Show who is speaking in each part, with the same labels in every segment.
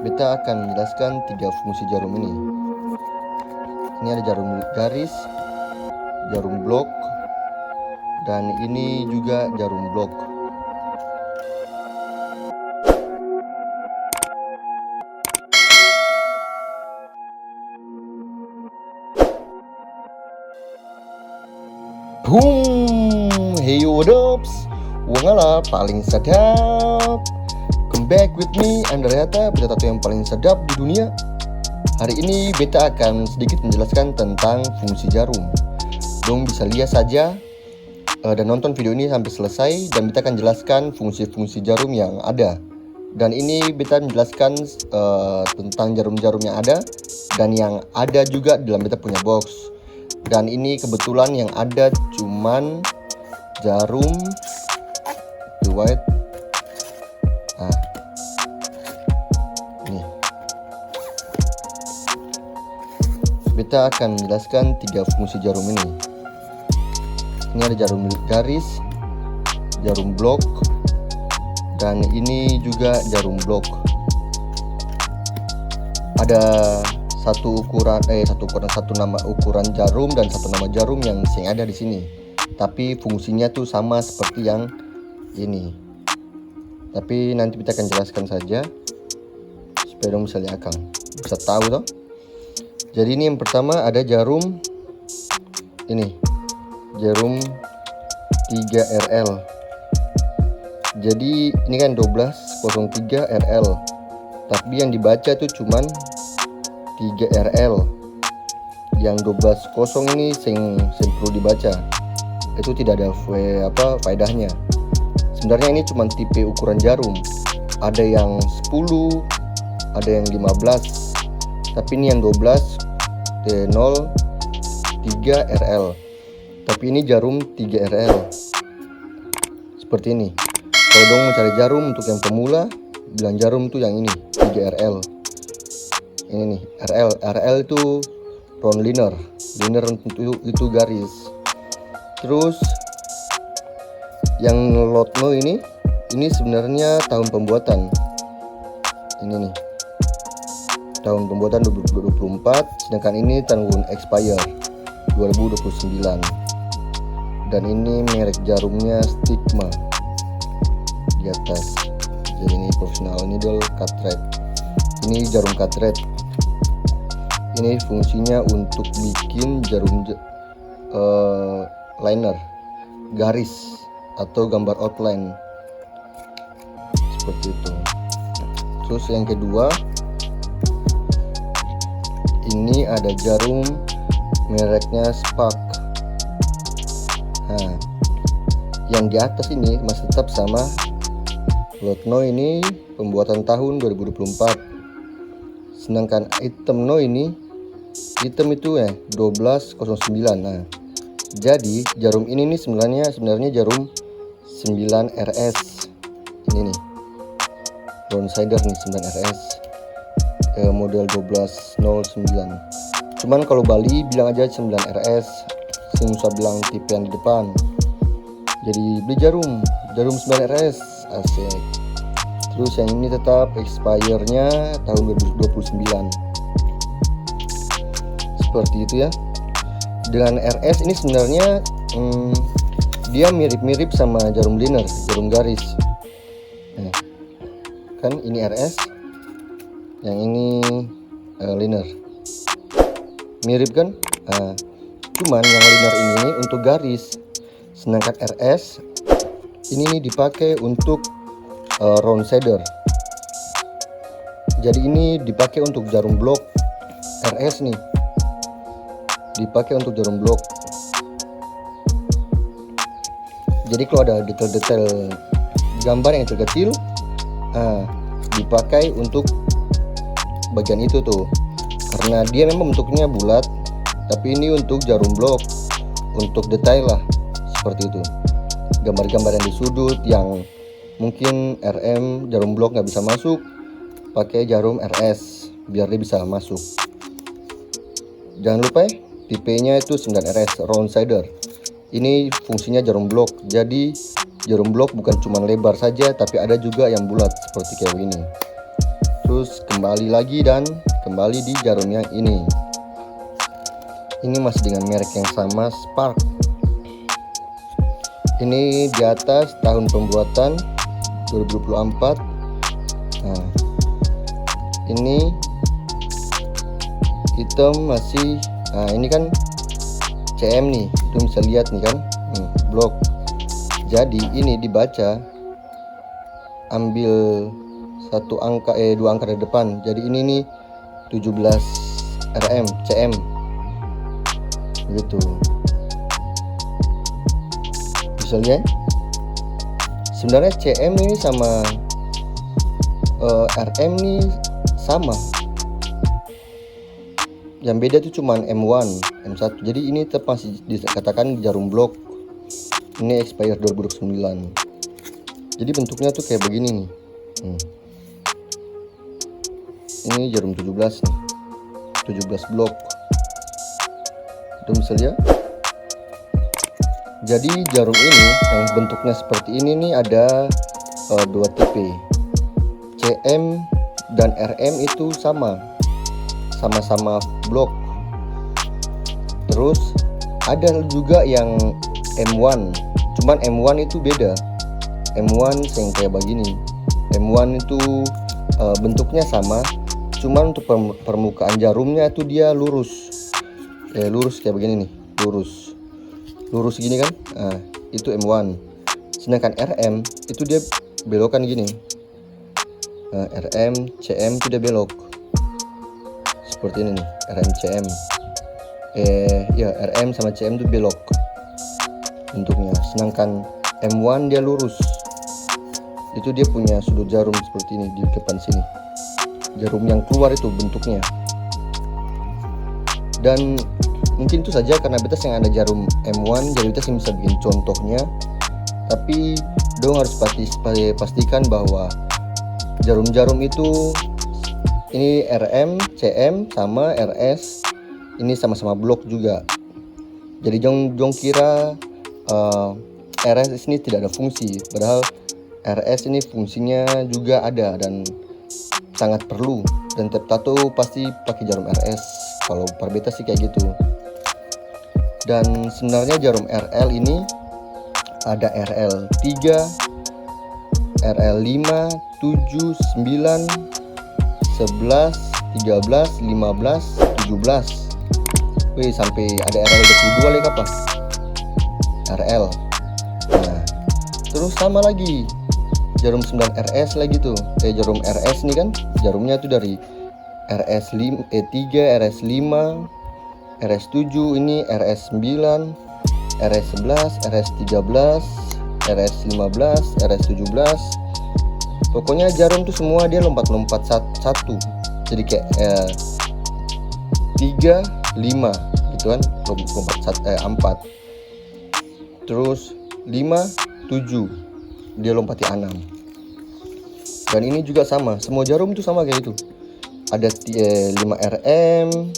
Speaker 1: Beta akan menjelaskan 3 fungsi jarum ini. Ini ada jarum garis, jarum blok, dan ini juga jarum blok. Boom! Hey wadups, wangala paling sedap. Come back with me, Andreata, beta tato yang paling sedap di dunia. Hari ini beta akan sedikit menjelaskan tentang fungsi jarum. Dong bisa lihat saja dan nonton video ini sampai selesai, dan beta akan jelaskan fungsi-fungsi jarum yang ada. Dan ini beta menjelaskan tentang jarum-jarum yang ada dan yang ada juga dalam beta punya box. Dan ini kebetulan yang ada cuman jarum the white. Ini beta akan menjelaskan 3 fungsi jarum ini. Ini ada jarum garis, jarum blok, dan ini juga jarum blok. Ada satu nama ukuran jarum dan satu nama jarum yang ada di sini. Tapi fungsinya tuh sama seperti yang ini. Tapi nanti kita akan jelaskan saja supaya dong bisa lihat, bisa tahu toh. Jadi ini yang pertama ada jarum ini, jarum 3RL. Jadi ini kan 1203 RL, tapi yang dibaca tuh cuman 3RL. Yang 12 ini sing perlu dibaca. Itu tidak ada faedahnya. Sebenarnya ini cuma tipe ukuran jarum. Ada yang 10, ada yang 15. Tapi ini yang 12 3RL. Tapi ini jarum 3RL. Seperti ini. Kalau dong mencari jarum untuk yang pemula, bilang jarum tuh yang ini 3RL. Ini nih RL itu round liner itu garis. Terus yang Lotno ini sebenarnya tahun pembuatan. Ini nih tahun pembuatan 2024, sedangkan ini tahun expire 2029. Dan ini merek jarumnya Stigma di atas. Jadi ini professional needle cut thread. Ini jarum cut thread. Ini fungsinya untuk bikin jarum liner, garis atau gambar outline seperti itu. Terus yang kedua, ini ada jarum mereknya Spark. Nah, yang di atas ini masih tetap sama Lotno, ini pembuatan tahun 2024. Sedangkan item item itu 1209. Nah, jadi jarum ini nih sebenarnya jarum 9RS. Ini nih round sider nih 9RS, model 1209. Cuman kalau Bali bilang aja 9RS, sing usah bilang tipe yang di depan. Jadi beli jarum 9RS, asik. Terus yang ini tetap expire-nya tahun 2029. Seperti itu ya. Dengan RS ini sebenarnya dia mirip-mirip sama jarum liner, jarum garis. Kan ini RS, yang ini liner. Mirip kan? Cuman yang liner ini untuk garis, sedangkan RS ini dipakai untuk round shader. Jadi ini dipakai untuk jarum blok. RS nih dipakai untuk jarum blok. Jadi kalau ada detail-detail gambar yang kecil, dipakai untuk bagian itu tuh, karena dia memang bentuknya bulat, tapi ini untuk jarum blok, untuk detail lah, seperti itu. Gambar-gambar yang di sudut yang mungkin RM jarum blok nggak bisa masuk, pakai jarum RS biar dia bisa masuk. Jangan lupa tipenya itu 9RS round sider. Ini fungsinya jarum blok. Jadi jarum blok bukan cuma lebar saja, tapi ada juga yang bulat seperti kayak ini. terus kembali lagi dan kembali di jarum yang ini. Ini masih dengan merek yang sama, Spark. Ini di atas tahun pembuatan 2024. Nah, ini hitam masih. Nah, ini kan CM nih, itu bisa lihat nih kan, blok. Jadi ini dibaca, ambil dua angka dari depan. Jadi ini nih 17 RM CM begitu. Misalnya sebenarnya CM ini sama RM nih sama. Yang beda tuh cuman M1, M1. Jadi ini tetap masih dikatakan jarum blok. Ini expire 2009. Jadi bentuknya tuh kayak begini nih. Ini jarum 17 nih. 17 blok. Itu bisa lihat. Jadi jarum ini yang bentuknya seperti ini nih ada 2 tipe. CM dan RM itu sama-sama blok. Terus ada juga yang M1, cuman M1 itu beda. M1 yang kayak begini. M1 itu bentuknya sama, cuman untuk permukaan jarumnya itu dia lurus. Lurus kayak begini nih, lurus gini kan. Nah, itu M1. Sedangkan RM itu dia belokan gini. RM, CM itu dia belok seperti ini nih, RM, CM. RM sama CM itu belok bentuknya. Sedangkan M1 dia lurus. Itu dia punya sudut jarum seperti ini di depan sini. Jarum yang keluar itu bentuknya. Dan mungkin itu saja karena betas yang ada jarum M1, jadi betas yang bisa bikin contohnya. Tapi dong harus pastikan bahwa jarum-jarum itu ini RM, CM sama RS ini sama-sama blok juga. Jadi jong kira RS ini tidak ada fungsi, padahal RS ini fungsinya juga ada dan sangat perlu. Dan tiap tato pasti pakai jarum RS. Kalau perbeta sih kayak gitu. Dan sebenarnya jarum RL ini ada RL3, RL5, 7, 9, 11, 13, 15, 17. Wih, sampai ada RL 22 lagi apa? RL. Nah, terus sama lagi jarum 9 RS lagi tuh. Jarum RS nih kan, jarumnya tuh dari RS3, RS5, RS7, ini RS9, RS11, RS13, RS15, RS17. Pokoknya jarum tuh semua dia lompat-lompat satu. Jadi kayak 3, 5 gitu kan, lompat 4. Terus 5, 7 dia lompati 6. Dan ini juga sama, semua jarum tuh sama kayak gitu. Ada 5 RM,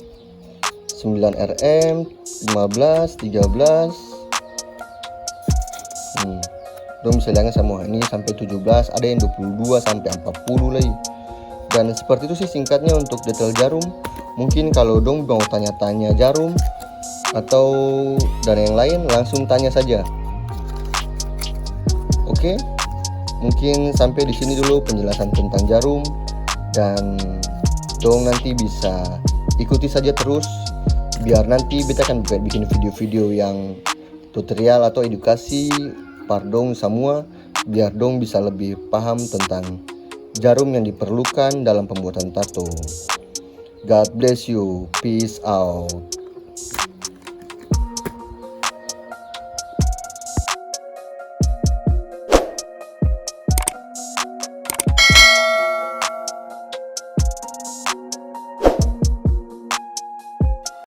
Speaker 1: 9 RM, 15, 13. Dong bisa lihat semua ini sampai 17, ada yang 22 sampai 40 lagi. Dan seperti itu sih singkatnya untuk detail jarum. Mungkin kalau dong mau tanya-tanya jarum atau dan yang lain, langsung tanya saja. Oke, mungkin sampai di sini dulu penjelasan tentang jarum, dan dong nanti bisa ikuti saja terus biar nanti beta akan bikin video-video yang tutorial atau edukasi pardong semua, biar dong bisa lebih paham tentang jarum yang diperlukan dalam pembuatan tato. God bless you, peace out.